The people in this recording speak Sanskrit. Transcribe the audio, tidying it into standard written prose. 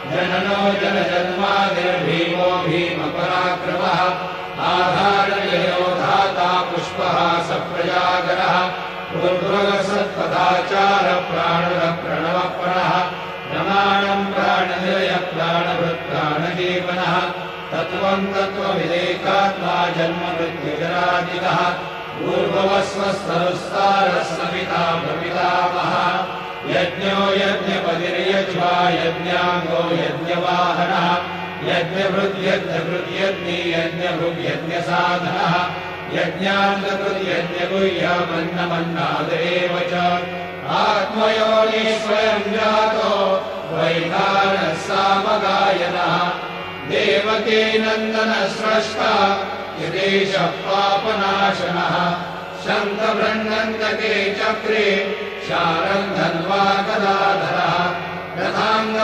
जननो जनजन्मादिर्भीमो भीमपराक्रमः आधारयो धाता पुष्पः सप्रजागरः पूर्वसत्पदाचार प्राणप्रणवप्रणः प्रमाणं प्राणनिलय प्राणभृत् प्राणजीवनः तत्त्वं तत्त्वविदेकात्मा जन्ममृत्युजरादिकः पूर्ववस्वस्तरुस्तारः सविता प्रपितामहः यज्ञो यज्ञपतिर्यज्वा यज्ञाङ्गो यज्ञवाहनः यज्ञभृद्यज्ञभृद्यज्ञी यज्ञभृग्यज्ञसाधनः यज्ञाङ्गकृद्यज्ञगुह्यमन्नमन्नादेव च आत्मयोनि स्वयं जातो वैखानः सामगायनः देवकी नन्दनस्रष्टा यदेशः पापनाशनः शङ्खबृह्नन्दके चक्रे शारं धन्वा गदाधरः रथाङ्ग